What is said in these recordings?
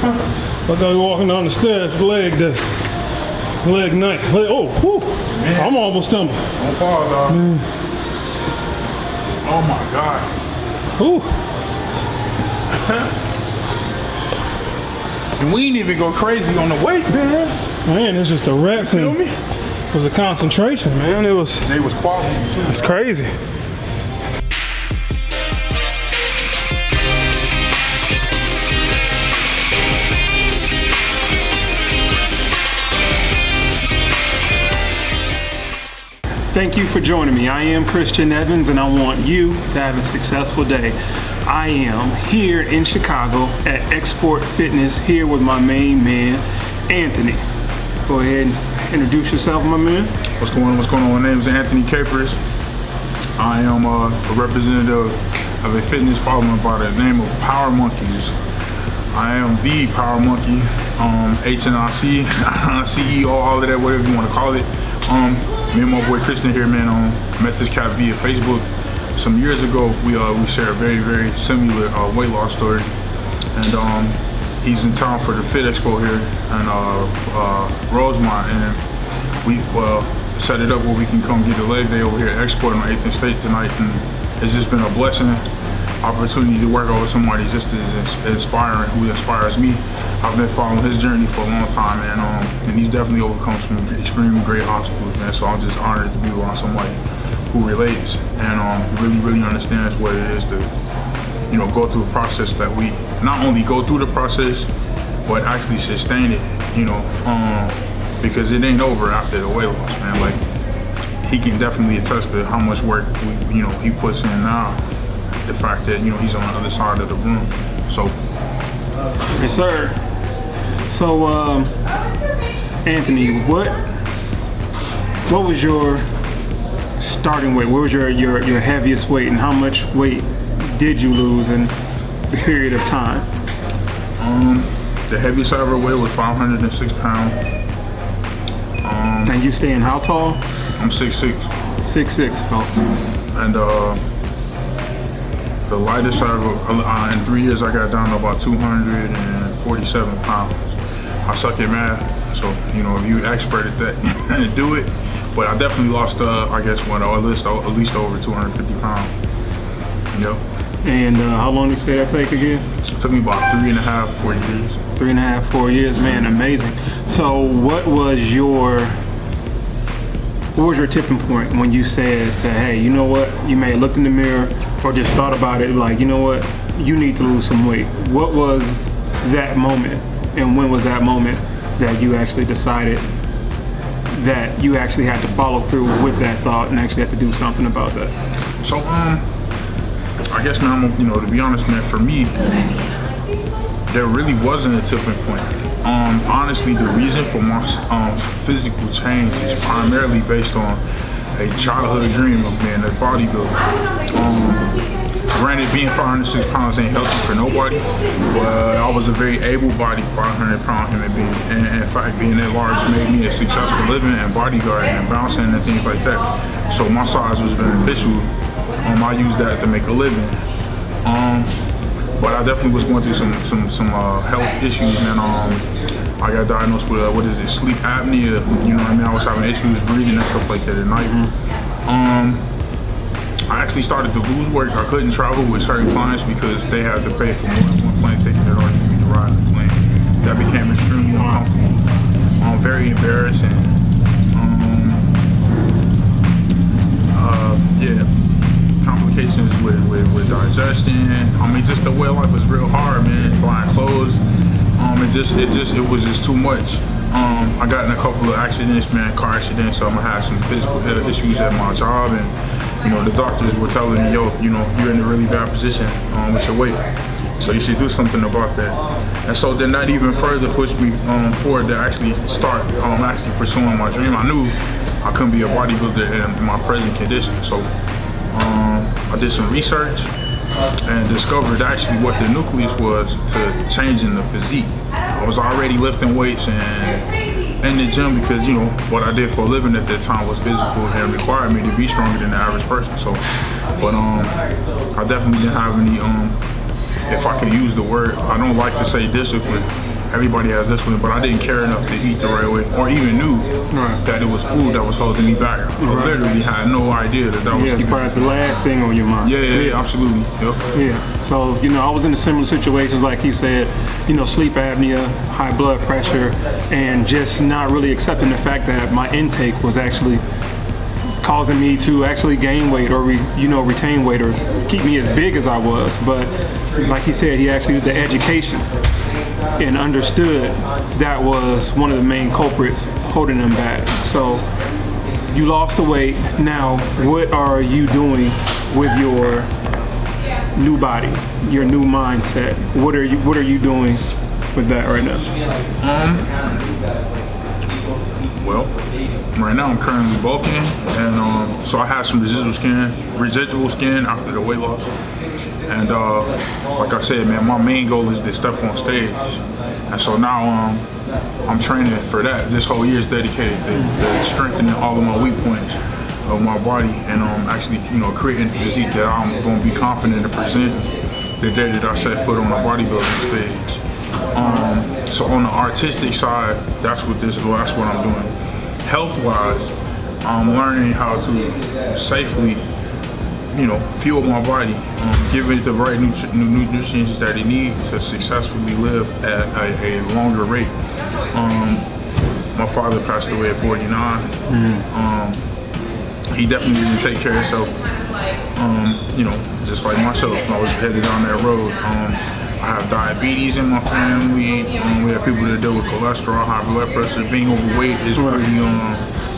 I thought you walking down the stairs, leg night. Oh, whew. I'm almost stumbled. Don't fall, dog. Oh my God. Ooh. And we ain't even go crazy on the weight, man. Man, it's just the reps. You feel me? It was a concentration, man. They was quality too. It's crazy. Thank you for joining me. I am Christian Evans and I want you to have a successful day. I am here in Chicago at XSport Fitness here with my main man, Anthony. Go ahead and introduce yourself, my man. What's going on? My name is Anthony Capers. I am a representative of a fitness following by the name of Power Monkeys. I am the Power Monkey, HNIC, CEO, all of that, whatever you want to call it. Me and my boy Christian here, man, met this cat via Facebook some years ago. We share a very, very similar weight loss story, and he's in town for the Fit Expo here in Rosemont, and we set it up where we can come get a leg day over here at XSport on 8th and State tonight, and it's just been a blessing opportunity to work out with somebody just as inspiring, who inspires me. I've been following his journey for a long time, and he's definitely overcome some extremely great obstacles, man. So I'm just honored to be around somebody who relates and really understands what it is to, go through a process that we not only go through the process, but actually sustain it, because it ain't over after the weight loss, man. Like, he can definitely attest to how much work he puts in now. The fact that he's on the other side of the room. So, yes, sir. So, Anthony, what was your starting weight? What was your heaviest weight, and how much weight did you lose in a period of time? The heaviest I ever weighed was 506 pounds. And you staying how tall? I'm 6'6". 6'6", folks. And the lightest I ever, in 3 years, I got down to about 247 pounds. I suck at math, so if you expert at that, do it. But I definitely lost, I guess, at least over 250 pounds. Yep. And how long did you say that take again? It took me about 3.5, 4 years. 3.5, 4 years, man, amazing. So what was your tipping point when you said that, hey, you know what, you may have looked in the mirror or just thought about it, like, you know what, you need to lose some weight? What was that moment, and when was that moment that you actually decided that you actually had to follow through with that thought and actually had to do something about that? So, I guess, man, to be honest, man, for me, there really wasn't a tipping point. Honestly, the reason for my physical change is primarily based on a childhood dream of being a bodybuilder. Granted, being 506 pounds ain't healthy for nobody, but I was a very able-bodied 500-pound human being. And in fact, being that large made me a successful living and bodyguarding and bouncing and things like that. So my size was beneficial. I used that to make a living. But I definitely was going through some health issues, and I got diagnosed with sleep apnea. I was having issues breathing and stuff like that at night. I actually started to lose work. I couldn't travel with certain clients because they had to pay for more than one plane ticket in order for me to ride the plane. That became extremely uncomfortable. Very embarrassing. Complications with digestion. Just the way of life was real hard, man. Buying clothes. It was just too much. I got in a couple of accidents, man, car accidents. So I'm gonna have some physical issues at my job, and the doctors were telling me, yo, you're in a really bad position with your weight, so you should do something about that. And so then that even further pushed me forward to actually start actually pursuing my dream. I knew I couldn't be a bodybuilder in my present condition, so I did some research and discovered actually what the nucleus was to changing the physique. I was already lifting weights and in the gym because what I did for a living at that time was physical and required me to be stronger than the average person. So, but I definitely didn't have any if I could use the word, I don't like to say discipline. Everybody has discipline, but I didn't care enough to eat the right way, or even knew that it was food that was holding me back. I literally had no idea that was it's probably the last thing on your mind. Yeah, absolutely. Yep. Yeah. So, I was in a similar situations, like you said, sleep apnea, high blood pressure, and just not really accepting the fact that my intake was actually causing me to actually gain weight or retain weight or keep me as big as I was. But like he said, he actually did the education and understood that was one of the main culprits holding him back. So you lost the weight. Now, what are you doing with your new body, your new mindset? What are you doing with that right now? Well, right now I'm currently bulking, and so I have some residual skin after the weight loss. And like I said, man, my main goal is to step on stage. And so now I'm training for that. This whole year is dedicated to strengthening all of my weak points of my body, and actually, creating a physique that I'm going to be confident to present the day that I set foot on a bodybuilding stage. So on the artistic side, that's what I'm doing. Health-wise, I'm learning how to safely, fuel my body, give it the right nutrients that it needs to successfully live at a longer rate. My father passed away at 49. He definitely didn't take care of himself. Just like myself, I was headed down that road. I have diabetes in my family. We have people that deal with cholesterol, high blood pressure. Being overweight is pretty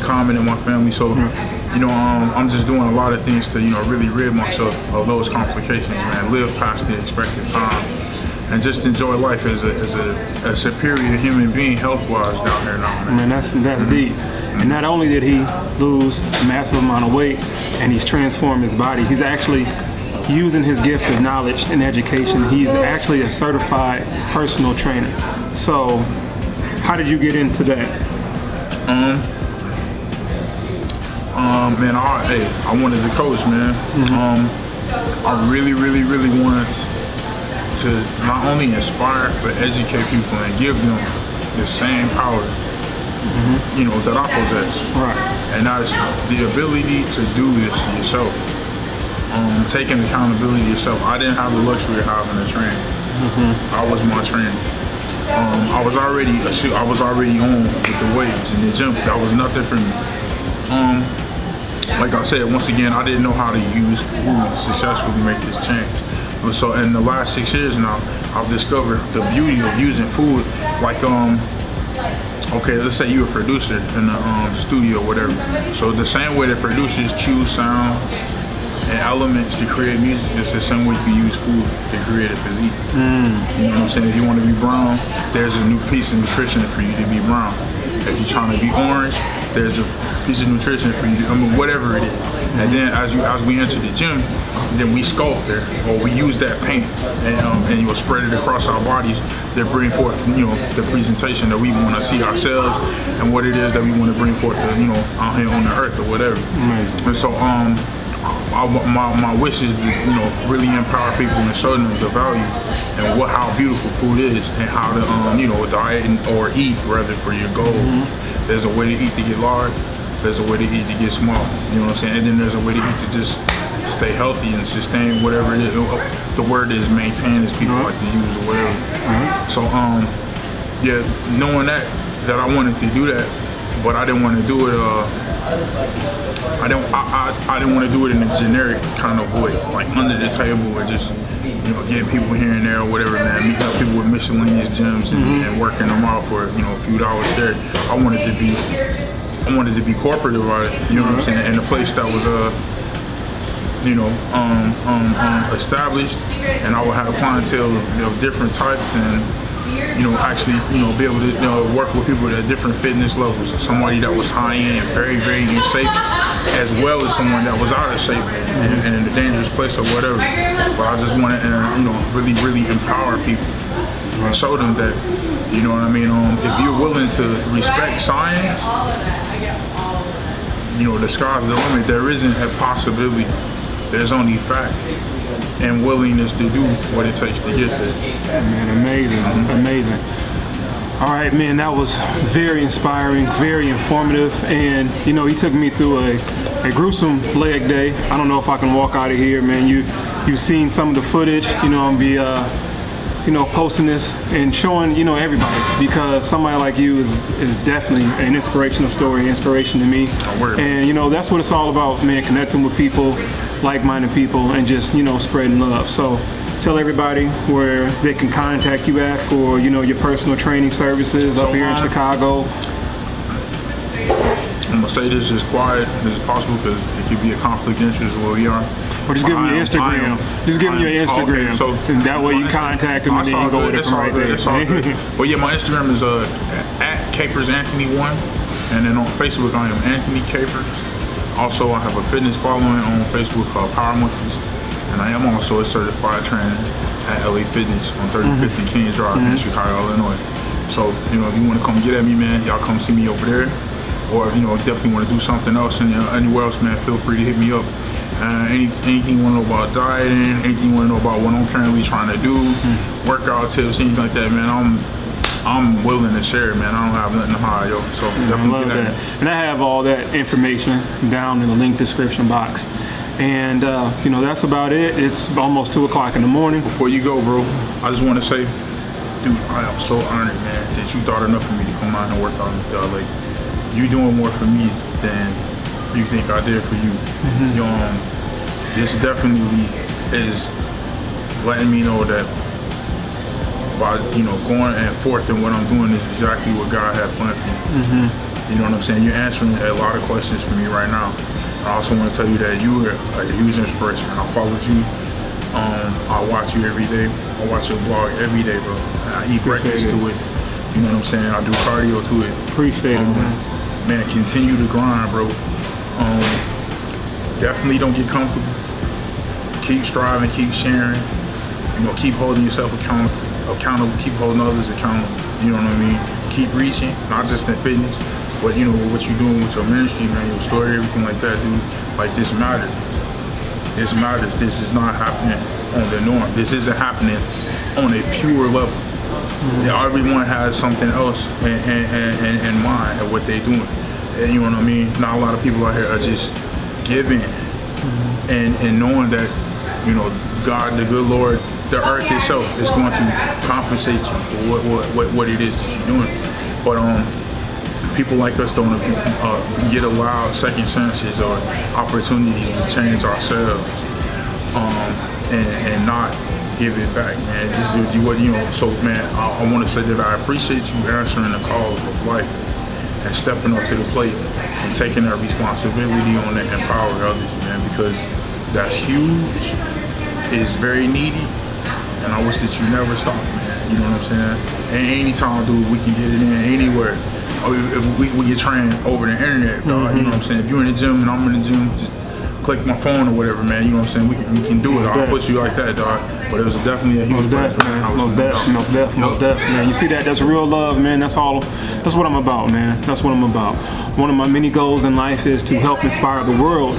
common in my family. So, I'm just doing a lot of things to, really rid myself of those complications, man. Live past the expected time, and just enjoy life as a superior human being, health-wise, down here now, man. Man, that's deep. And not only did he lose a massive amount of weight, and he's transformed his body, he's actually using his gift of knowledge and education. He's actually a certified personal trainer. So, how did you get into that? Man, I wanted to coach, man. I really wanted to not only inspire but educate people and give them the same power, that I possess. Right. And that's the ability to do this yourself. Taking accountability yourself. I didn't have the luxury of having a trainer. I was my trainer. I was already on with the weights in the gym. That was nothing for me. Like I said, once again, I didn't know how to use food to successfully make this change. So in the last 6 years now, I've discovered the beauty of using food. Like, okay, let's say you're a producer in the studio or whatever. So the same way that producers choose sounds and elements to create music, it's the same way you can use food to create a physique. You know what I'm saying? If you want to be brown, there's a new piece of nutrition for you to be brown. If you're trying to be orange, there's a piece of nutrition for you to, whatever it is. And then as we enter the gym, then we sculpt there, or we use that paint, and you'll spread it across our bodies that bring forth, the presentation that we want to see ourselves and what it is that we want to bring forth to, out here on the earth or whatever. Amazing. And so, my wish is to, really empower people and show them the value and how beautiful food is, and how to, diet or eat rather for your goal. There's a way to eat to get large. There's a way to eat to get small. You know what I'm saying? And then there's a way to eat to just stay healthy and sustain whatever it is. The word is maintain, as people like to use, or whatever. So, knowing that I wanted to do that, but I didn't want to do it. I didn't want to do it in a generic kind of way, like under the table, or just getting people here and there or whatever, man. Meeting up people with miscellaneous gyms and working them out for a few dollars there. I wanted to be corporate about it. You know what I'm saying? In a place that was established, and I would have clientele of different types, and actually, be able to work with people at different fitness levels. Somebody that was high end, very, very in shape, as well as someone that was out of shape and in a dangerous place or whatever. But I just want to, really, really empower people and show them that, you know what I mean? If you're willing to respect science, the sky's the limit. There isn't a possibility. There's only fact. and willingness to do what it takes to get there. Man, amazing. All right, man, that was very inspiring, very informative, and you know, he took me through a gruesome leg day. I don't know if I can walk out of here, man. You've seen some of the footage. You know, I'm be posting this and showing, you know, everybody, because somebody like you is definitely an inspirational story, inspiration to me. And you know, that's what it's all about, man, connecting with people, like-minded people, and just, you know, spreading love. So tell everybody where they can contact you at for, you know, your personal training services up here in Chicago. I'm gonna say this as quiet as possible because it could be a conflict of interest where we are. Or just give them your Instagram. Just give them your Instagram. Okay, so and that way you contact them and then you go with it from right there. But yeah, my Instagram is at CapersAnthony1, and then on Facebook I am Anthony Capers. Also, I have a fitness following on Facebook called Power Monkeys, and I am also a certified trainer at LA Fitness on 35th and King Drive in Chicago, Illinois. So, you know, if you want to come get at me, man, y'all come see me over there. Or if you know, definitely want to do something else and anywhere else, man, feel free to hit me up. Anything you want to know about dieting, anything you want to know about what I'm currently trying to do, workout tips, anything like that, man, I'm willing to share it, man. I don't have nothing to hide, yo. So definitely get at me. And I have all that information down in the link description box. And you know, that's about it. It's almost 2 o'clock in the morning. Before you go, bro, I just want to say, dude, I am so honored, man, that you thought enough of me to come out and work out with y'all. Like, you doing more for me than you think I did for you. This definitely is letting me know that by, you know, going and forth and what I'm doing is exactly what God had planned for me. You know what I'm saying? You're answering a lot of questions for me right now. I also want to tell you that you are a huge inspiration. I followed you. I watch you every day. I watch your blog every day, bro. And I eat breakfast to it. You know what I'm saying? I do cardio to it. Appreciate it, man. Man, continue to grind, bro. Definitely don't get comfortable. Keep striving, keep sharing. You know, keep holding yourself accountable, keep holding others accountable. You know what I mean? Keep reaching, not just in fitness, but you know what you're doing with your ministry, man, your story, everything like that, dude. Like, this matters. This matters. This is not happening on the norm. This isn't happening on a pure level. Yeah, everyone has something else in mind of what they're doing. And you know what I mean? Not a lot of people out here are just giving and knowing that, you know, God, the good Lord, the earth itself is going to compensate you for what it is that you're doing. But people like us don't get allowed second chances or opportunities to change ourselves and not give it back, man. This is what, you know. So, man, I want to say that I appreciate you answering the call of life and stepping up to the plate and taking that responsibility on it and empowering others, man, because that's huge. It is very needy, and I wish that you never stop, man. You know what I'm saying? And anytime, dude, we can get it in anywhere. If we get trained over the internet, dog, you know what I'm saying? If you're in the gym and I'm in the gym, just click my phone or whatever, man. You know what I'm saying? We can do it. I'll push you like that, dog. But it was definitely a huge Most definitely, man. You see that? That's real love, man. That's what I'm about, man. That's what I'm about. One of my many goals in life is to help inspire the world.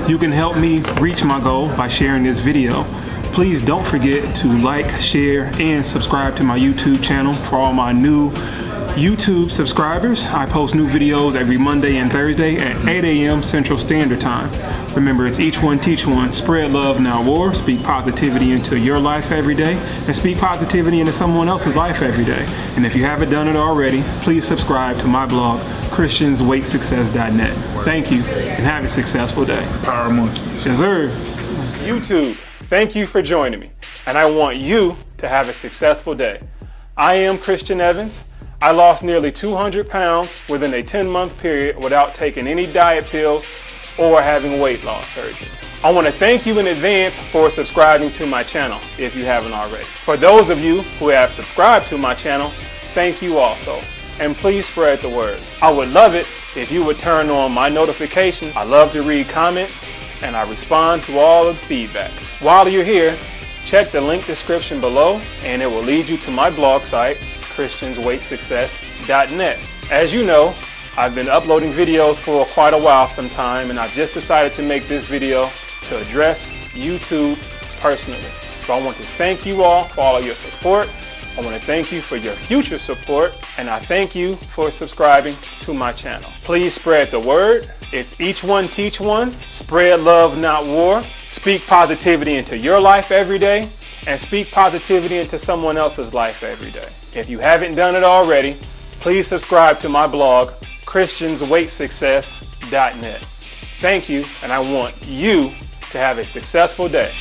You can help me reach my goal by sharing this video. Please don't forget to like, share, and subscribe to my YouTube channel. For all my new YouTube subscribers, I post new videos every Monday and Thursday at 8 a.m. Central Standard Time. Remember, it's each one, teach one. Spread love, not war. Speak positivity into your life every day, and speak positivity into someone else's life every day. And if you haven't done it already, please subscribe to my blog, ChristiansWeightSuccess.net. Thank you, and have a successful day. Power Monkeys. Yes, sir. YouTube, thank you for joining me, and I want you to have a successful day. I am Christian Evans. I lost nearly 200 pounds within a 10-month period without taking any diet pills or having weight loss surgery. I want to thank you in advance for subscribing to my channel if you haven't already. For those of you who have subscribed to my channel, thank you also. And please spread the word. I would love it if you would turn on my notifications. I love to read comments and I respond to all of the feedback. While you're here, check the link description below and it will lead you to my blog site, ChristiansWeightSuccess.net. As you know, I've been uploading videos for quite a while some time, and I've just decided to make this video to address YouTube personally. So I want to thank you all for all of your support. I want to thank you for your future support, and I thank you for subscribing to my channel. Please spread the word. It's each one teach one. Spread love, not war. Speak positivity into your life every day, and speak positivity into someone else's life every day. If you haven't done it already, please subscribe to my blog, christiansweightsuccess.net. Thank you, and I want you to have a successful day.